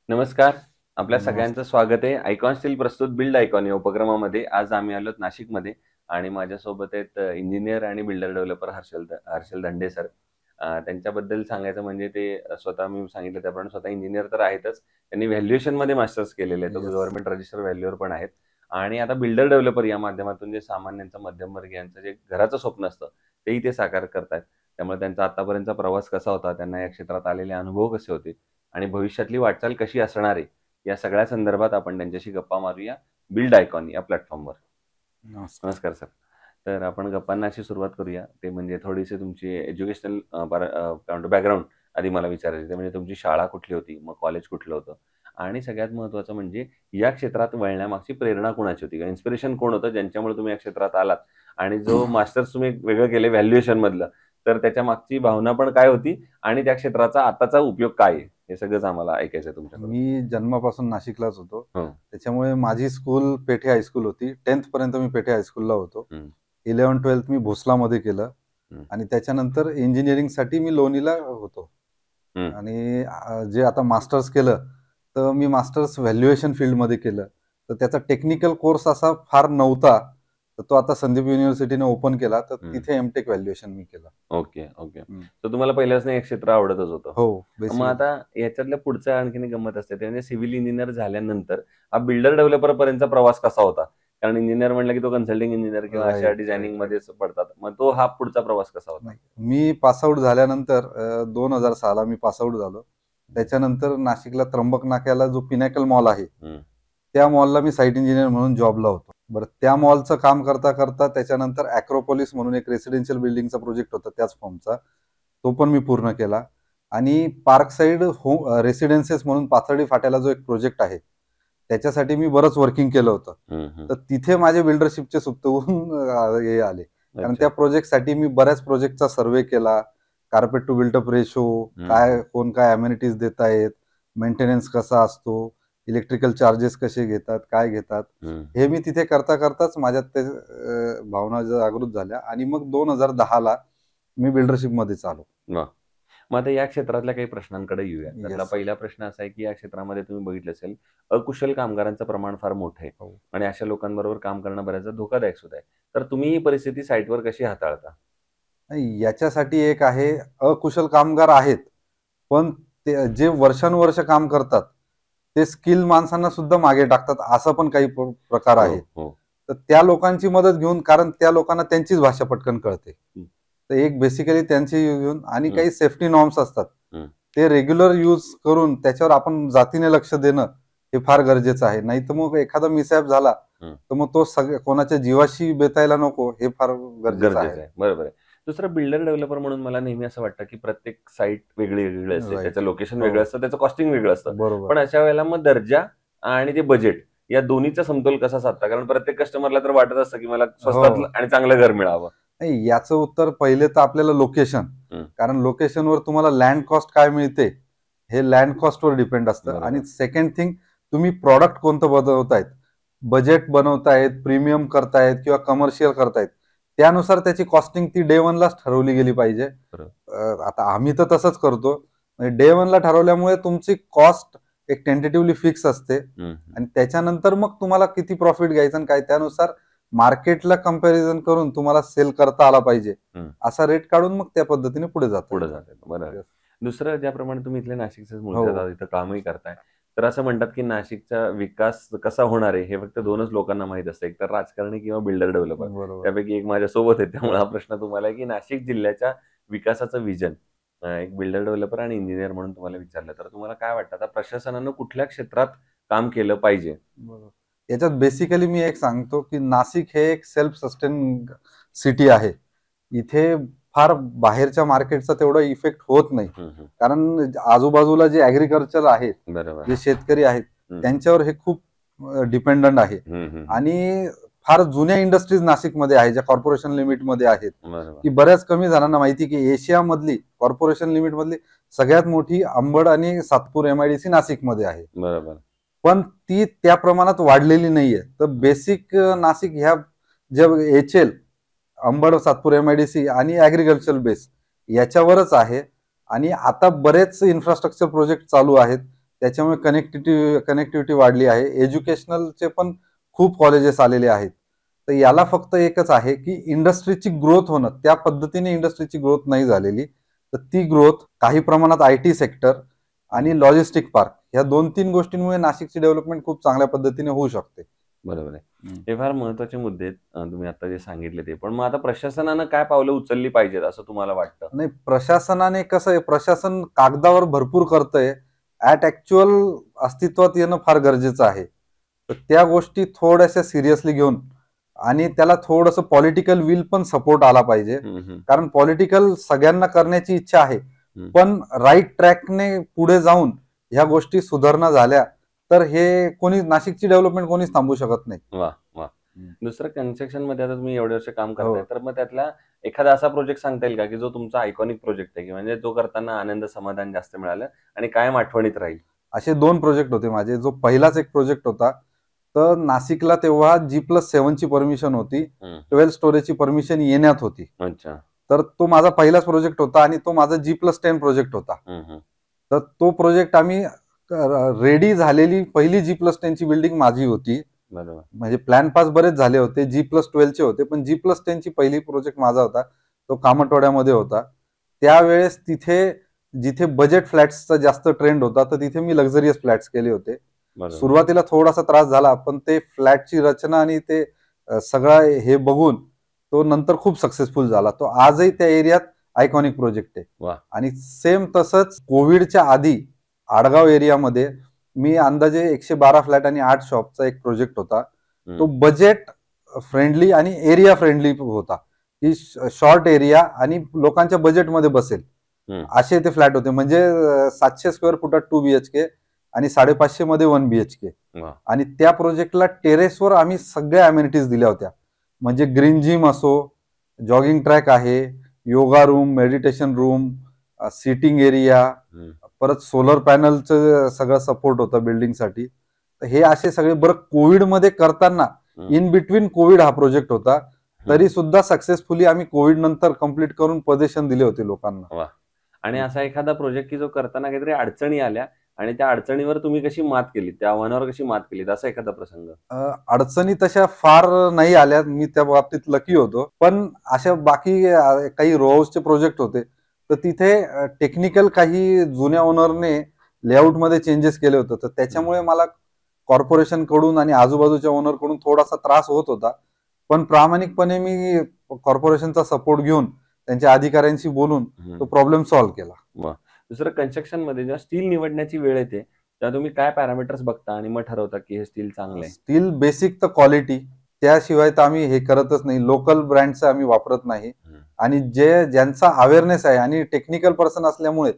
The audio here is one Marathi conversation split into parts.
नमस्कार. आपल्या नमस्कार. सगळ्यांचं स्वागत आहे. आयकॉन स्टील प्रस्तुत बिल्ड आयकॉन या उपक्रमामध्ये. आज आम्ही आलोत नाशिकमध्ये आणि माझ्यासोबत आहेत इंजिनिअर आणि बिल्डर डेव्हलपर हर्षल धंडे सर. त्यांच्याबद्दल सांगायचं म्हणजे ते स्वतः मी सांगितलं त्याप्रमाणे स्वतः इंजिनिअर तर आहेतच. त्यांनी व्हॅल्युएशनमध्ये मास्टर्स केलेले आहेत. येस. गव्हर्नमेंट रजिस्टर व्हॅल्यूअर पण आहेत आणि आता बिल्डर डेव्हलपर या माध्यमातून जे सामान्यांचं, मध्यमवर्गीयांचं जे घराचं स्वप्न असतं, तेही ते साकार करतायत. त्यामुळे त्यांचा आतापर्यंतचा प्रवास कसा होता, त्यांना या क्षेत्रात आलेले अनुभव कसे होते आणि भविष्यातली वाटचाल कशी असणार आहे, या सगळ्या संदर्भात आपण त्यांच्याशी गप्पा मारूया बिल्ड आयकॉन या प्लॅटफॉर्मवर. नमस्कार. नमस्कार सर. तर आपण गप्पांना अशी सुरुवात करूया. ते म्हणजे थोडीशी तुमची एज्युकेशनल काय म्हणतो बॅकग्राऊंड आधी मला विचारायचं. ते म्हणजे तुमची शाळा कुठली होती? मग कॉलेज कुठलं होतं? आणि सगळ्यात महत्त्वाचं म्हणजे या क्षेत्रात वळण्यामागची प्रेरणा कोणाची होती? इन्स्पिरेशन कोण होतं ज्यांच्यामुळे तुम्ही या क्षेत्रात आलात? आणि जो मास्टर्स तुम्ही वेगळं केले व्हॅल्युएशनमधलं, तर त्याच्या मागची भावना पण काय होती? आणि त्या क्षेत्राचा आताचा उपयोग काय आहे? हे सगळंच आम्हाला ऐकायचं आहे तुमच्याकडून. मी जन्मापासून नाशिकलाच होतो. हो. त्याच्यामुळे माझी स्कूल पेठे हायस्कूल होती. 10th पर्यंत मी पेठे हायस्कूलला होतो. हं, 11th-12th मी भोसलामध्ये केलं हं, आणि त्याच्यानंतर इंजिनिअरिंगसाठी मी लोणीला होतो. हं. आणि जे आता मास्टर्स केलं, तर मी मास्टर्स व्हॅल्युएशन फील्डमध्ये केलं. तर त्याचा टेक्निकल कोर्स असा फार नव्हता. तर तो आता संदीप युनिव्हर्सिटीने ओपन केला. तर हं. तिथे एम-टेक व्हॅल्युएशन मी केलं. Okay, okay. हं. तर तुम्हाला पहिल्यापासून हे क्षेत्र आवडतच होतं. हो, मग बेसिकली. आता याच्यातल्या पुढचं आणखीन एक गंमत असते, ते म्हणजे सिव्हिल इंजिनिअर झाल्यानंतर हा बिल्डर डेव्हलपरपर्यंतचा प्रवास कसा होता? कारण इंजिनिअर म्हटलं की तो कन्सल्टिंग इंजिनिअर किंवा अशा राइट, राइट, राइट. डिझायनिंगमध्येच पडतात. मग तो हा पुढचा प्रवास कसा होता? नाही. मी पास आउट झाल्यानंतर 2006 ला मी पास आउट झालो. त्याच्यानंतर नाशिकला त्र्यंबक नाक्याला जो पिनॅकल मॉल आहे, हं, त्या मॉलला मी साइट इंजिनियर म्हणून जॉबला होतो. बरं त्या मॉलचं काम करता त्याच्यानंतर अॅक्रोपोलिस म्हणून एक रेसिडेन्शियल बिल्डिंगचा प्रोजेक्ट होता त्याच फर्मचा. तो पण मी पूर्ण केला आणि पार्क साइड रेसिडेन्सेस म्हणून पाथर्डी फाट्याला जो एक प्रोजेक्ट आहे, त्याच्यासाठी मी बरंच वर्किंग केलं होतं. हं, हं. तर तिथे माझे बिल्डरशिपचे सुप्तगुण हे आले. कारण अच्छा. त्या प्रोजेक्टसाठी मी बऱ्याच प्रोजेक्टचा सर्व्हे केला. कार्पेट टू बिल्ट-अप रेशो, हं, हं, कोण काय अमेनिटीज देतायत, मेंटेनन्स कसा असतो, इलेक्ट्रिकल चार्जेस कसे घेतात, काय घेतात. हं. हे मी तिथे करताच माझ्यात ते भावना जागृत झाल्या आणि मग 2010 ला मी बिल्डरशिपमध्येच आलो. वाह! मग आता या क्षेत्रातल्या काही प्रश्नांकडे येऊया. त्यातला येस. पहिला प्रश्न असा आहे, की या क्षेत्रामध्ये तुम्ही बघितलं असेल, अकुशल कामगारांचं प्रमाण फार मोठं आहे हो. आणि अशा लोकांबरोबर काम करणं बऱ्याचदा धोकादायक सुद्धा आहे. तर तुम्ही ही परिस्थिती साइटवर कशी हाताळता? नाही, याच्यासाठी एक आहे, अकुशल कामगार आहेत. पण ते जे वर्षानुवर्ष काम करतात, ते स्किल माणसांना सुद्धा मागे टाकतात, असा पण काही प्रकार हो, आहे. हो. तर त्या लोकांची मदत घेऊन, कारण त्या लोकांना त्यांचीच भाषा पटकन कळते. हं, तर एक बेसिकली त्यांची घेऊन आणि हं, काही सेफ्टी नॉर्म्स असतात. हं, ते रेग्युलर यूज करून त्याच्यावर आपण जातीने लक्ष देणं हे फार गरजेचं आहे. नाहीतर मग एखादा मिसहॅप झाला, हं. तर मग तो कोणाच्या जीवाशी बेतायला नको, हे फार गरजेचं आहे. गरजेचं आहे. बरोबर आहे. दुसरं बिल्डर डेव्हलपर म्हणून मला नेहमी असं वाटतं, की प्रत्येक साइट वेगळी असते. राइट. त्याचं लोकेशन हो, वेगळं असतं, त्याचं कॉस्टिंग वेगळं असतं. बरोबर. पण अशा वेळेला मग दर्जा आणि ते बजेट या दोन्हीचा समतोल कसा साधता? कारण प्रत्येक कस्टमरला तर वाटत असतं, की मला हो. स्वस्तात आणि चांगलं घर मिळावं. नाही, याचं उत्तर पहिले तर आपल्याला लोकेशन. हं, कारण लोकेशनवर तुम्हाला लँड कॉस्ट काय मिळते, हे लँड कॉस्टवर डिपेंड असतं आणि बरोबर. सेकंड थिंग, तुम्ही प्रॉडक्ट कोणतं बनवतायत. बजेट बनवतायत, प्रीमियम करतायत किंवा कमर्शियल करतायत. त्यानुसार त्याची कॉस्टिंग ती डे 1 लाच ठरवली गेली पाहिजे. बरोबर. आता आम्ही तर तसंच करतो. म्हणजे डे 1 ला ठरवल्यामुळे तुमची कॉस्ट एक टेंटेटिव्हली फिक्स असते हं, हं. आणि त्याच्यानंतर मग तुम्हाला किती प्रॉफिट घ्यायचं आणि काय त्यानुसार मार्केटला कंपॅरिझन करून तुम्हाला सेल करता आला पाहिजे. हं. असा रेट काढून मग त्या पद्धतीने पुढे जाता पुढे येतं. जाता येतं. बरोबर. येस. दुसरं ज्याप्रमाणे तुम्ही इथले नाशिकचेच हो. मूळचे आहात, इथं कामही करताय. तर असं म्हणतात, की नाशिकचा विकास कसा होणार आहे, हे फक्त 2च लोकांना माहीत असतं. एक तर राजकारणी किंवा बिल्डर डेव्हलपर. बरोबर. त्यापैकी एक माझ्यासोबत आहे. त्यामुळे हा प्रश्न तुम्हाला आहे, की नाशिक जिल्ह्याच्या विकासाचं व्हिजन एक बिल्डर डेव्हलपर आणि इंजिनिअर म्हणून तुम्हाला विचारलं, तर तुम्हाला काय वाटतं, आता प्रशासनानं कुठल्या क्षेत्रात काम केलं पाहिजे? बरोबर. याच्यात बेसिकली मी एक सांगतो, की नाशिक हे एक सेल्फ सस्टेन सिटी आहे. इथे फार बाहेरच्या मार्केटचा तेवढा इफेक्ट होत नाही. हं, हं. कारण आजूबाजूला जे ॲग्रीकल्चर आहेत, बरोबर. जे शेतकरी आहेत, हं. त्यांच्यावर हे खूप डिपेंडंट आहे. हं, हं, हं. आणि फार जुन्या इंडस्ट्रीज नाशिकमध्ये आहेत, ज्या कॉर्पोरेशन लिमिटमध्ये आहेत, बरोबर. की बऱ्याच कमी जणांना माहिती की एशियामधली कॉर्पोरेशन लिमिटमधली सगळ्यात मोठी अंबड आणि सातपूर एमआयडीसी नाशिकमध्ये आहे. बरोबर. पण ती त्या प्रमाणात वाढलेली नाहीये. तर बेसिक नाशिक ह्या ज्या एच-एल, अंबड, सातपूर एमआयडीसी आणि ॲग्रीकल्चर बेस याच्यावरच आहे आणि आता बरेच इन्फ्रास्ट्रक्चर प्रोजेक्ट चालू आहेत. त्याच्यामुळे कनेक्टिव्हिटी वाढली आहे. एज्युकेशनलचे पण खूप कॉलेजेस आलेले आहेत. तर याला फक्त एकच आहे की इंडस्ट्रीची ग्रोथ होणं, त्या पद्धतीने इंडस्ट्रीची ग्रोथ नाही झालेली. तर ती ग्रोथ काही प्रमाणात आयटी सेक्टर आणि लॉजिस्टिक पार्क या 2-3 गोष्टींमुळे नाशिकची डेव्हलपमेंट खूप चांगल्या पद्धतीने होऊ शकते. बरोबर आहे. हे फार महत्त्वाचे मुद्दे आहेत तुम्ही आता जे सांगितले ते. पण मग आता प्रशासनानं काय पावलं उचलली पाहिजेत असं तुम्हाला वाटतं? नाही, प्रशासनाने कसं आहे, प्रशासन कागदावर भरपूर करतंय, ऍट ऍक्च्युअल अस्तित्वात येणं फार गरजेचं आहे. तर त्या गोष्टी थोड्याशा सिरियसली घेऊन आणि त्याला थोडंसं पॉलिटिकल विल पण सपोर्ट आला पाहिजे. कारण पॉलिटिकल सगळ्यांना करण्याची इच्छा आहे, पण राईट ट्रॅकने पुढे जाऊन ह्या गोष्टी सुधारणा झाल्या तर हे कोणी नाशिकची डेव्हलपमेंट कोणीच थांबवू शकत नाही. वा वा. दुसरं कन्स्ट्रक्शन मध्ये आता तुम्ही एवढे वर्ष काम करताय, तर मग त्यातला एखादा असा प्रोजेक्ट सांगता येईल का की जो तुमचा आयकॉनिक प्रोजेक्ट आहे, की म्हणजे तो करताना आनंद समाधान जास्त मिळालं आणि कायम आठवणीत राहील? असे 2 प्रोजेक्ट होते माझे. जो पहिलाच एक प्रोजेक्ट होता, तर नाशिकला तेव्हा G+7 ची परमिशन होती, 12 स्टोरेजची परमिशन येण्यात होती. अच्छा. तर तो माझा पहिलाच प्रोजेक्ट होता आणि तो माझा G+10 प्रोजेक्ट होता. तर तो प्रोजेक्ट आम्ही रेडी झालेली पहिली G+10 ची बिल्डिंग माझी होती. बरोबर. म्हणजे प्लॅन पास बरेच झाले होते, G+12 चे होते, पण G+10 ची पहिली प्रोजेक्ट माझा होता. तो कामटवाड्यामध्ये होता. त्यावेळेस जिथे बजेट फ्लॅट्सचा जास्त ट्रेंड होता, तर तिथे मी लक्झरियस फ्लॅट्स केले होते. सुरुवातीला थोडासा त्रास झाला, पण ते फ्लॅटची रचना आणि ते सगळं हे बघून तो नंतर खूप सक्सेसफुल झाला. तो आजही त्या एरियात आयकॉनिक प्रोजेक्ट आहे. वा. आणि सेम तसंच कोविडच्या आधी आडगाव एरियामध्ये मी अंदाजे 112 फ्लॅट आणि 8 शॉपचा एक प्रोजेक्ट होता. तो बजेट फ्रेंडली आणि एरिया फ्रेंडली होता, की शॉर्ट एरिया आणि लोकांच्या बजेटमध्ये बसेल असे ते फ्लॅट होते. म्हणजे 700 स्क्वेअर फुटात 2 BHK आणि 550 मध्ये 1 BHK. आणि त्या प्रोजेक्टला टेरेसवर आम्ही सगळ्या अमेनिटीज दिल्या होत्या. म्हणजे ग्रीन जिम असो, जॉगिंग ट्रॅक आहे, yoga room, meditation room, sitting area, परत सोलर पॅनलचं सगळं सपोर्ट होतं बिल्डिंगसाठी. तर हे असे सगळे. बरं, कोविडमध्ये करताना इन बिटवीन कोविड हा प्रोजेक्ट होता, तरी सुद्धा सक्सेसफुली आम्ही कोविड नंतर कम्प्लीट करून पोझिशन दिले होते लोकांना. आणि असा एखादा प्रोजेक्ट की जो करताना काहीतरी अडचणी आल्या आणि त्या अडचणीवर तुम्ही कशी मात केली, त्या आव्हानावर कशी मात केली, असा एखादा प्रसंग? अडचणी तशा फार नाही आल्या, मी त्या बाबतीत लकी होतो. पण अशा बाकी काही रो हाऊसचे प्रोजेक्ट होते, तर तिथे टेक्निकल काही जुन्या ओनरने लेआउटमध्ये चेंजेस केले होते. तर त्याच्यामुळे मला कॉर्पोरेशन कडून आणि आजूबाजूच्या ओनर कडून थोडासा त्रास होत होता. पण प्रामाणिकपणे मी कॉर्पोरेशनचा सपोर्ट घेऊन त्यांच्या अधिकाऱ्यांशी बोलून तो प्रॉब्लेम सॉल्व्ह केला. दुसरं, कन्स्ट्रक्शन मध्ये जेव्हा स्टील निवडण्याची वेळ येते, तेव्हा तुम्ही काय पॅरामीटर्स बघता आणि मग ठरवता की हे स्टील चांगलं आहे? स्टील बेसिक तर क्वालिटी, त्याशिवाय तर आम्ही हे करतच नाही. लोकल ब्रँडचं आम्ही वापरत नाही. आणि ज्यांचा अवेअरनेस आहे आणि टेक्निकल पर्सन असल्यामुळे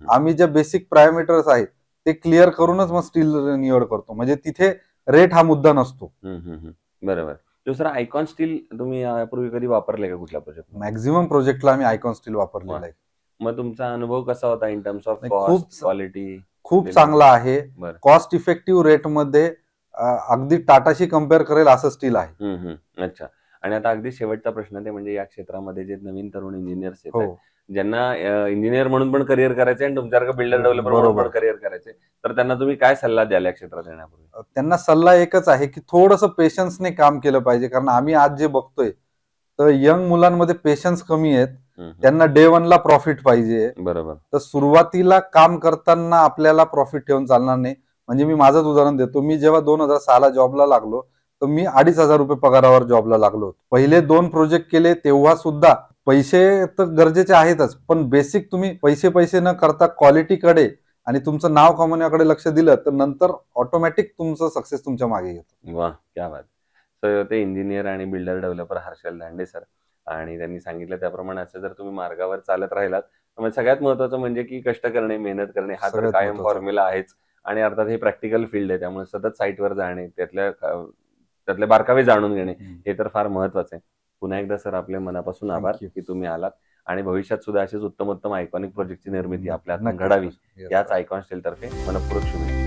आम्ही जे बेसिक पॅरामीटर्स आहेत ते क्लिअर करूनच मग स्टील निवड करतो. म्हणजे तिथे रेट हा मुद्दा नसतो. बरोबर. दुसरं, आयकॉन स्टील तुम्ही यापूर्वी कधी वापरले का कुठल्या प्रोजेक्ट? मॅक्झिमम प्रोजेक्टला आम्ही आयकॉन स्टील वापरलेला आहे. मग तुमचा अनुभव कसा होता in terms of cost, quality? खूप चांगला आहे. कॉस्ट इफेक्टिव्ह रेट मध्ये अगदी टाटाशी कम्पेअर करेल असं स्टील आहे. अच्छा. आणि आता अगदी शेवटचा प्रश्न ते म्हणजे या क्षेत्रामध्ये जे नवीन तरुण इंजिनियर्स आहेत, ज्यांना इंजिनियर म्हणून पण करिअर करायचे आणि तुमच्यासारखं बिल्डर डेव्हलपर म्हणून पण करिअर करायचे, तर त्यांना तुम्ही काय सल्ला द्याल या क्षेत्रात येण्यापूर्वी? त्यांना सल्ला एकच आहे की थोडंसं पेशन्सने काम केलं पाहिजे. कारण आम्ही आज जे बघतोय, तर यंग मुलांमध्ये पेशन्स कमी आहेत. त्यांना डे 1 ला प्रॉफिट पाहिजे. बरोबर. तर सुरुवातीला काम करताना आपल्याला प्रॉफिट ठेवून चालणार नाही. म्हणजे मी माझंच उदाहरण देतो. मी जेव्हा 2006 ला जॉबला लागलो, तर मी 2,500 रुपये पगारावर जॉबला लागलो. पहिले 2 प्रोजेक्ट केले तेव्हा सुद्धा पैसे तर गरजेचे आहेतच, पण बेसिक तुम्ही पैसे न करता क्वालिटीकडे आणि तुमचं नाव कमवण्याकडे लक्ष दिलं, तर नंतर ऑटोमॅटिक तुमचं सक्सेस तुमच्या मागे येतो. वा, क्या बात. तर ते इंजिनियर आणि बिल्डर डेव्हलपर हर्षल दांडे सर, आणि त्यांनी सांगितलं त्याप्रमाणे असं जर तुम्ही मार्गावर चालत राहिलात, तर सगळ्यात महत्वाचं म्हणजे की कष्ट करणे, मेहनत करणे हा तर कायम फॉर्म्युला आहेच. आणि अर्थात हे प्रॅक्टिकल फील्ड आहे, त्यामुळे सतत साईटवर जाणे, त्यातले बारकावे जाणून घेणे हे तर फार महत्वाचं आहे. पुन्हा एकदा सर आपल्या मनापासून आभार की तुम्ही आलात आणि भविष्यात सुद्धा अशीच उत्तम आयकॉनिक प्रोजेक्टची निर्मिती आपल्या हातून घडावी, याच आयकॉन स्टील तर्फे मनपूर्वक शुभेच्छा.